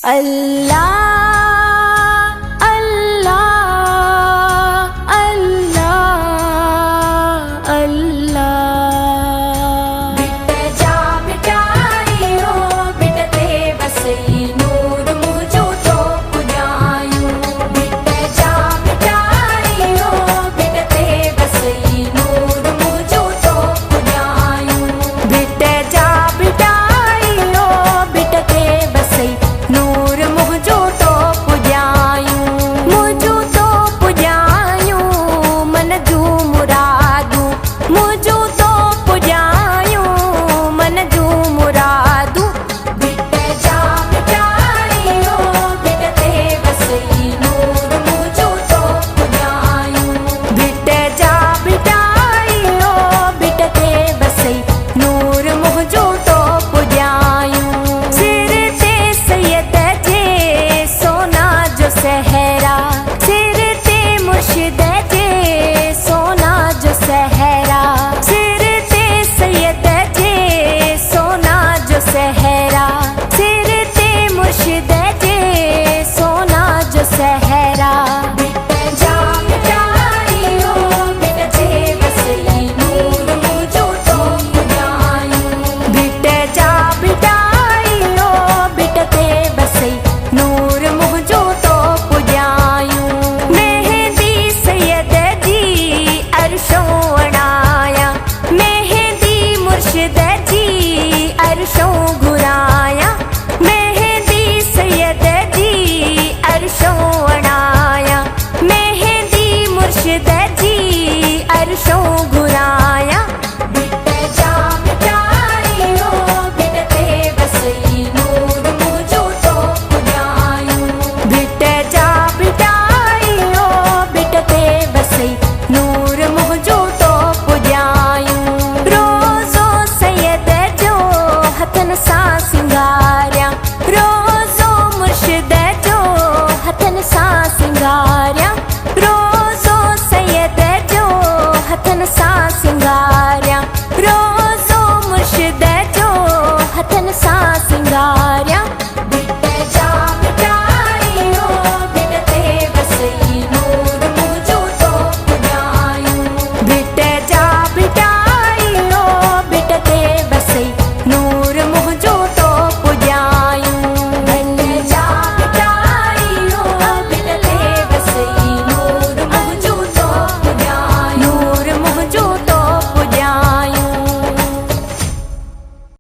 अल्लाह अल्लाह अल्लाह अल्लाह। Bit जा बिटायो बिटते बसई नूर मुझो तो पुजायूं। Bit जा बिटायो बिटते बसई नूर मुझो तो पुजायूं। बिट जा बिटायो बिटते बसई नूर मुझो तो पुजायूं। मुझो तो पुजायूं मन जू मुरादू। मुझो तो पुजायूं मन जू मुरादू। बिट जा बिटायो बिटते बसई नूर मुझो तो पुजायूं। बिट जा बिटायो बिटते बसई नूर मुझो तो पुजायूं। सिर ते सैयद जे सोना जो सहरा। सिर ते मुर्शिद जे सोना जो सहरा। सिर ते सैयद जे सोना जो सहरा। सिर ते मुर्शिद जे सोना जो सहरा। बिट जा बिटायो बिटते बसई नूर मुझो तो पुजायूं। बिट जा बिटायो बिटते बसई नूर मुझो तो पुजायूं। मेहंदी सैयद जी अरशों अणाया। मेहंदी मुर्शिद जी अरशों घुराया। मेहंदी सैयद जी अरशों अणाया। मेहंदी मुर्शिद जी अरशों घुराया। बिट जा बिटायो बिटते बसई नूर मुझो तो पुजायूं। बिट जा बिटायो बिटते बसई नूर मुझो तो पुजायूं। रोज़ो सैयद जो हथन सां सिंगारिया। रोज़ो मुर्शिद जो हथन सां सिंगारिया। रोज़ो सैयद जो हथन सां सिंगारिया। रोज़ो मुर्शिद जो हथन सां सिंगारिया।